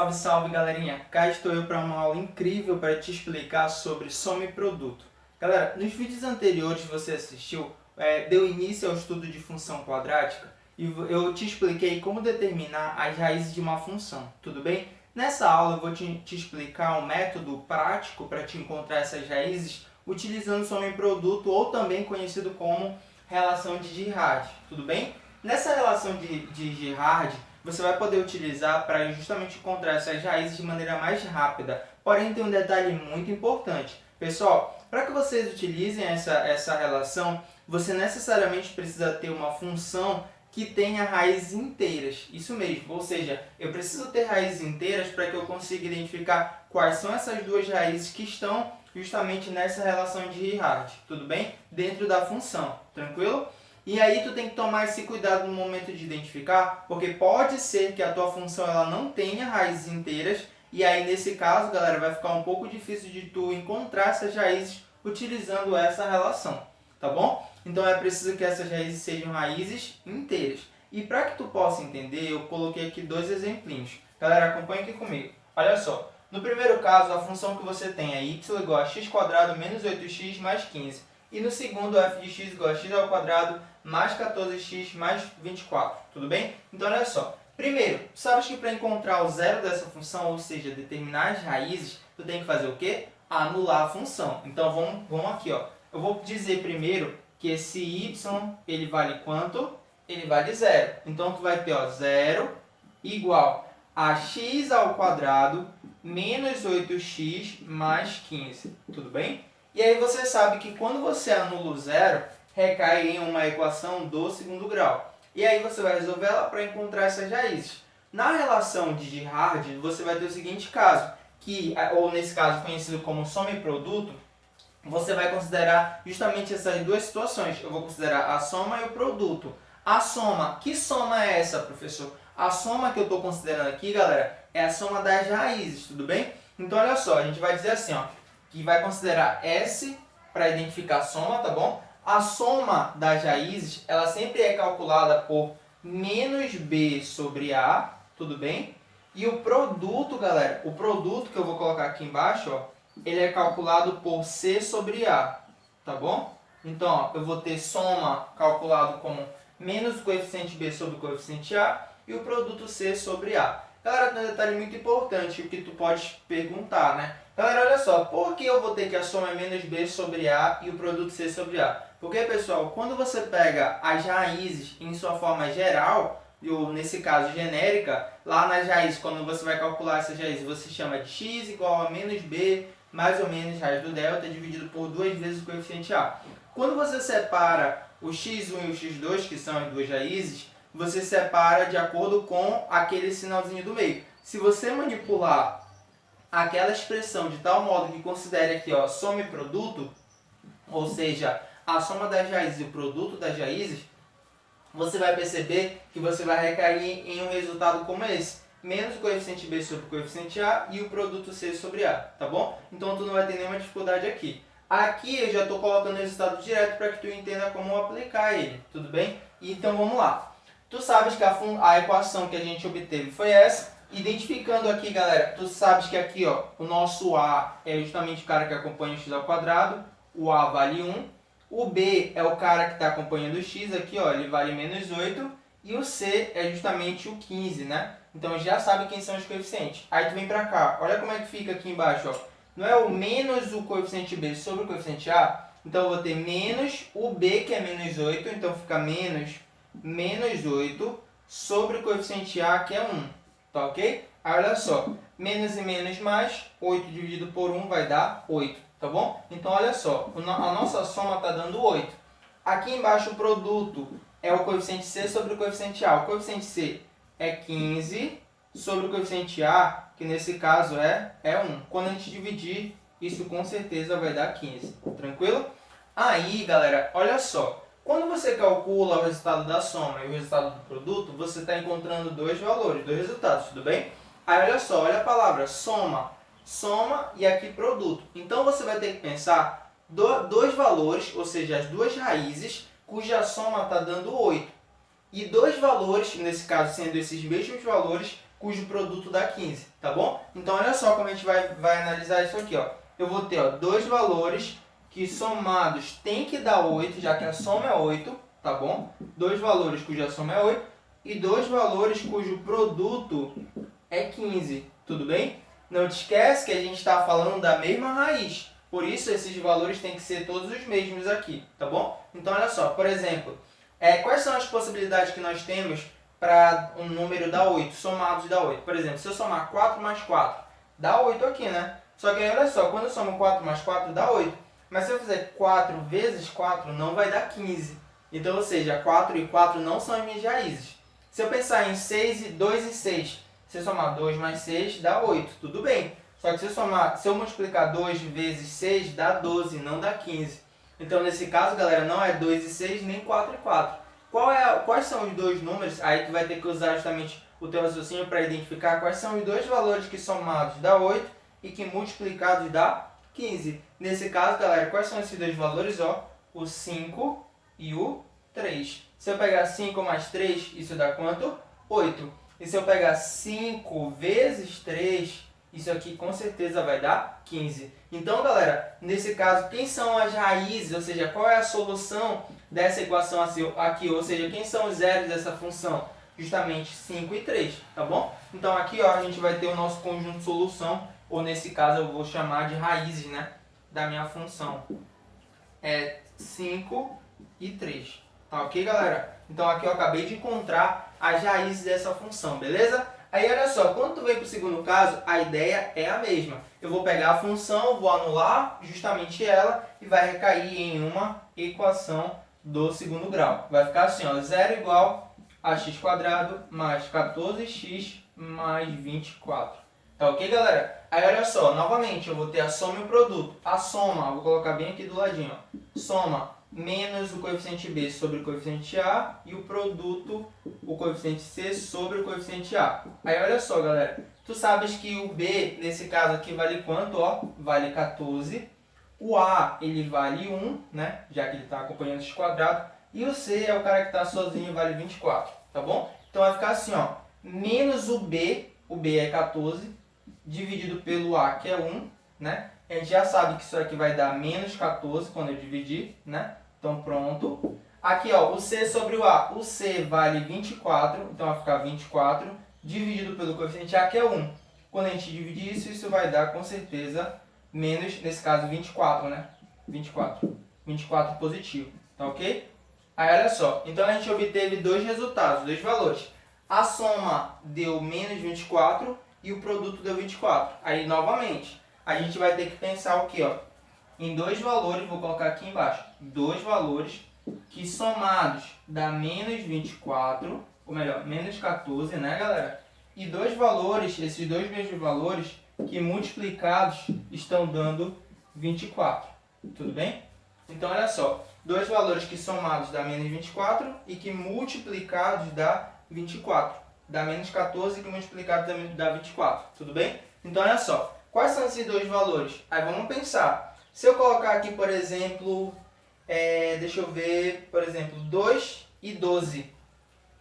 Salve, salve galerinha! Cá estou eu para uma aula incrível para te explicar sobre soma e produto. Galera, nos vídeos anteriores você assistiu, deu início ao estudo de função quadrática e eu te expliquei como determinar as raízes de uma função, tudo bem? Nessa aula eu vou te explicar um método prático para te encontrar essas raízes utilizando soma e produto, ou também conhecido como relação de Girard, tudo bem? Nessa relação de Girard, você vai poder utilizar para justamente encontrar essas raízes de maneira mais rápida. Porém, tem um detalhe muito importante. Pessoal, para que vocês utilizem essa relação, você necessariamente precisa ter uma função que tenha raízes inteiras. Isso mesmo, ou seja, eu preciso ter raízes inteiras para que eu consiga identificar quais são essas duas raízes que estão justamente nessa relação de Girard, tudo bem? Dentro da função, tranquilo? E aí tu tem que tomar esse cuidado no momento de identificar, porque pode ser que a tua função ela não tenha raízes inteiras, e aí nesse caso, galera, vai ficar um pouco difícil de tu encontrar essas raízes utilizando essa relação, tá bom? Então é preciso que essas raízes sejam raízes inteiras. E para que tu possa entender, eu coloquei aqui dois exemplinhos. Galera, acompanha aqui comigo. Olha só, no primeiro caso, a função que você tem é y igual a x² menos 8x mais 15. E no segundo, f de x igual a x² mais 14x mais 24. Tudo bem? Então, olha só. Primeiro, sabes que para encontrar o zero dessa função, ou seja, determinar as raízes, tu tem que fazer o quê? Anular a função. Então, vamos aqui, ó. Eu vou dizer primeiro que esse y, ele vale quanto? Ele vale zero. Então, tu vai ter, ó, 0 igual a x² menos 8x mais 15. Tudo bem? E aí você sabe que quando você anula o zero, recai em uma equação do segundo grau. E aí você vai resolver ela para encontrar essas raízes. Na relação de Girard, você vai ter o seguinte caso, ou nesse caso conhecido como soma e produto, você vai considerar justamente essas duas situações. Eu vou considerar a soma e o produto. A soma, que soma é essa, professor? A soma que eu estou considerando aqui, galera, é a soma das raízes, tudo bem? Então, olha só, a gente vai dizer assim, ó, que vai considerar S para identificar a soma, tá bom? A soma das raízes, ela sempre é calculada por menos B sobre A, tudo bem? E o produto, galera, o produto que eu vou colocar aqui embaixo, ó, ele é calculado por C sobre A, tá bom? Então, ó, eu vou ter soma calculado como menos o coeficiente B sobre o coeficiente A e o produto C sobre A. Galera, tem um detalhe muito importante que tu pode perguntar, né? Galera, olha só, por que eu vou ter que a soma é menos B sobre A e o produto C sobre A? Porque, pessoal, quando você pega as raízes em sua forma geral, ou nesse caso genérica, lá nas raízes, quando você vai calcular essas raízes, você chama de x igual a menos B, mais ou menos raiz do delta, dividido por 2 vezes o coeficiente A. Quando você separa o x1 e o x2, que são as duas raízes, você separa de acordo com aquele sinalzinho do meio. Se você manipular aquela expressão de tal modo que considere aqui, ó, soma e produto, ou seja, a soma das raízes e o produto das raízes, você vai perceber que você vai recair em um resultado como esse. Menos o coeficiente B sobre o coeficiente A e o produto C sobre A, tá bom? Então, tu não vai ter nenhuma dificuldade aqui. Aqui eu já estou colocando o resultado direto para que tu entenda como aplicar ele, tudo bem? Então, vamos lá. Tu sabes que a equação que a gente obteve foi essa. Identificando aqui, galera, tu sabes que aqui, ó, o nosso A é justamente o cara que acompanha o x², o A vale 1. O B é o cara que está acompanhando o x, aqui, ó, ele vale menos 8. E o C é justamente o 15, né? Então, já sabe quem são os coeficientes. Aí tu vem pra cá, olha como é que fica aqui embaixo, ó. Não é o menos o coeficiente B sobre o coeficiente A? Então, eu vou ter menos o B, que é menos 8, então fica menos 8 sobre o coeficiente A, que é 1. Tá ok? Aí olha só, menos e menos mais, 8 dividido por 1 vai dar 8, tá bom? Então olha só, a nossa soma está dando 8. Aqui embaixo o produto é o coeficiente C sobre o coeficiente A. O coeficiente C é 15 sobre o coeficiente A, que nesse caso é 1. Quando a gente dividir, isso com certeza vai dar 15, tranquilo? Aí, galera, olha só. Quando você calcula o resultado da soma e o resultado do produto, você está encontrando dois valores, dois resultados, tudo bem? Aí olha só, olha a palavra soma, soma e aqui produto. Então você vai ter que pensar dois valores, ou seja, as duas raízes, cuja soma está dando 8. E dois valores, nesse caso sendo esses mesmos valores, cujo produto dá 15, tá bom? Então olha só como a gente vai analisar isso aqui, ó. Eu vou ter, ó, dois valores que somados tem que dar 8, já que a soma é 8, tá bom? Dois valores cuja soma é 8 e dois valores cujo produto é 15, tudo bem? Não te esquece que a gente está falando da mesma raiz, por isso esses valores têm que ser todos os mesmos aqui, tá bom? Então olha só, por exemplo, quais são as possibilidades que nós temos para um número dar 8, somados dá 8? Por exemplo, se eu somar 4 mais 4, dá 8 aqui, né? Só que aí olha só, quando eu somo 4 mais 4 dá 8, mas se eu fizer 4 vezes 4 não vai dar 15. Então, ou seja, 4 e 4 não são as minhas raízes. Se eu pensar em 6 e 2 e 6, se eu somar 2 mais 6 dá 8, tudo bem. Só que se eu multiplicar 2 vezes 6 dá 12, não dá 15. Então, nesse caso, galera, não é 2 e 6 nem 4 e 4. Quais são os dois números? Aí tu vai ter que usar justamente o teu raciocínio para identificar quais são os dois valores que somados dá 8 e que multiplicados dá 15. Nesse caso, galera, quais são esses dois valores? Ó, o 5 e o 3. Se eu pegar 5 mais 3, isso dá quanto? 8. E se eu pegar 5 vezes 3, isso aqui com certeza vai dar 15. Então, galera, nesse caso, quem são as raízes, ou seja, qual é a solução dessa equação aqui, ou seja, quem são os zeros dessa função? Justamente 5 e 3, tá bom? Então, aqui ó, a gente vai ter o nosso conjunto de solução, ou nesse caso eu vou chamar de raízes, né, da minha função. É 5 e 3. Tá ok, galera? Então, aqui eu acabei de encontrar as raízes dessa função, beleza? Aí, olha só, quando tu vem para o segundo caso, a ideia é a mesma. Eu vou pegar a função, vou anular justamente ela e vai recair em uma equação do segundo grau. Vai ficar assim, ó, 0 igual a x² mais 14x mais 24. Tá ok, galera? Aí, olha só, novamente, eu vou ter a soma e o produto. A soma, vou colocar bem aqui do ladinho, ó. Soma menos o coeficiente b sobre o coeficiente a e o produto, o coeficiente c sobre o coeficiente a. Aí olha só, galera, tu sabes que o b, nesse caso aqui, vale quanto? Ó, vale 14. O a, ele vale 1, né, já que ele está acompanhando esse quadrado. E o c é o cara que está sozinho, vale 24, tá bom? Então vai ficar assim, ó, menos o b é 14, dividido pelo a, que é 1, né? A gente já sabe que isso aqui vai dar menos 14 quando eu dividir, né? Então, pronto. Aqui, ó, o C sobre o A. O C vale 24, então vai ficar 24, dividido pelo coeficiente A, que é 1. Quando a gente dividir isso, isso vai dar, com certeza, menos, nesse caso, 24, né? 24. 24 positivo, tá ok? Aí, olha só. Então, a gente obteve dois resultados, dois valores. A soma deu menos 24 e o produto deu 24. Aí, novamente, a gente vai ter que pensar o quê, ó? Em dois valores, vou colocar aqui embaixo, dois valores que somados dá menos 24, ou melhor, menos 14, né, galera? E dois valores, esses dois mesmos valores, que multiplicados estão dando 24, tudo bem? Então, olha só, dois valores que somados dá menos 24 e que multiplicados dá 24. Dá menos 14 e que multiplicados dá 24, tudo bem? Então, olha só, quais são esses dois valores? Aí vamos pensar. Se eu colocar aqui, por exemplo, deixa eu ver, por exemplo, 2 e 12.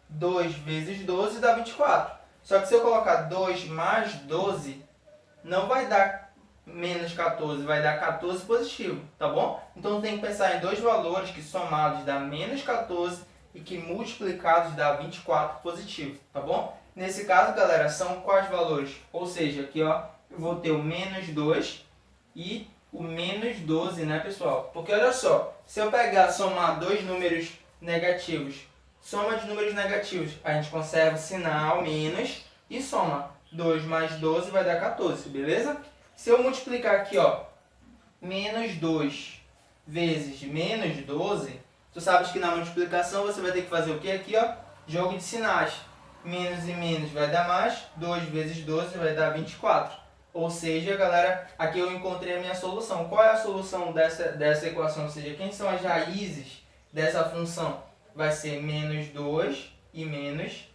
2 vezes 12 dá 24. Só que se eu colocar 2 mais 12, não vai dar menos 14, vai dar 14 positivo, tá bom? Então tem que pensar em dois valores que somados dá menos 14 e que multiplicados dá 24 positivo, tá bom? Nesse caso, galera, são quais valores? Ou seja, aqui ó, eu vou ter o menos 2 e o menos 12, né, pessoal? Porque olha só, se eu pegar somar dois números negativos, soma de números negativos, a gente conserva o sinal menos e soma. 2 mais 12 vai dar 14, beleza? Se eu multiplicar aqui, ó, menos 2 vezes menos 12, tu sabes que na multiplicação você vai ter que fazer o que aqui, ó? Jogo de sinais. Menos e menos vai dar mais, 2 vezes 12 vai dar 24. Ou seja, galera, aqui eu encontrei a minha solução. Qual é a solução dessa equação? Ou seja, quem são as raízes dessa função? Vai ser menos 2 e menos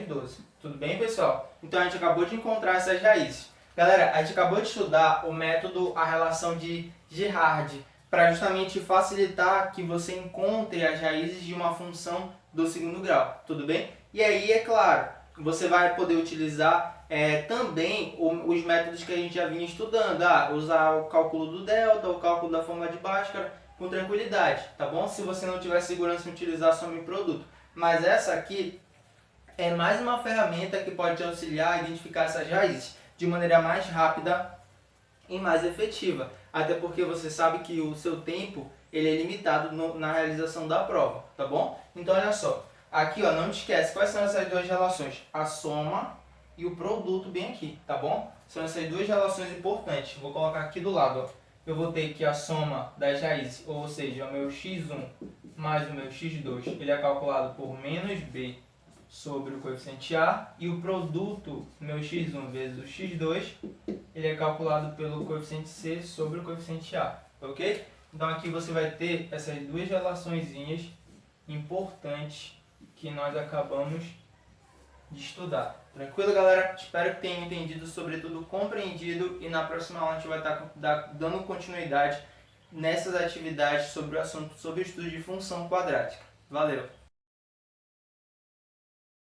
12. Tudo bem, pessoal? Então, a gente acabou de encontrar essas raízes. Galera, a gente acabou de estudar o método, a relação de Girard, para justamente facilitar que você encontre as raízes de uma função do segundo grau. Tudo bem? E aí, é claro, você vai poder utilizar também os métodos que a gente já vinha estudando. Usar o cálculo do delta, o cálculo da fórmula de Bhaskara com tranquilidade, tá bom? Se você não tiver segurança em utilizar soma e produto. Mas essa aqui é mais uma ferramenta que pode te auxiliar a identificar essas raízes de maneira mais rápida e mais efetiva. Até porque você sabe que o seu tempo ele é limitado na realização da prova, tá bom? Então olha só, aqui ó, não te esquece quais são essas duas relações, a soma e o produto bem aqui, tá bom? São essas duas relações importantes, vou colocar aqui do lado, ó. Eu vou ter que a soma das raízes, ou seja, o meu x1 mais o meu x2, ele é calculado por menos b sobre o coeficiente A, e o produto, meu x1 vezes o x2, ele é calculado pelo coeficiente C sobre o coeficiente A, ok? Então aqui você vai ter essas duas relaçõezinhas importantes que nós acabamos de estudar. Tranquilo, galera? Espero que tenham entendido, sobretudo compreendido, e na próxima aula a gente vai estar dando continuidade nessas atividades sobre o assunto, sobre o estudo de função quadrática. Valeu!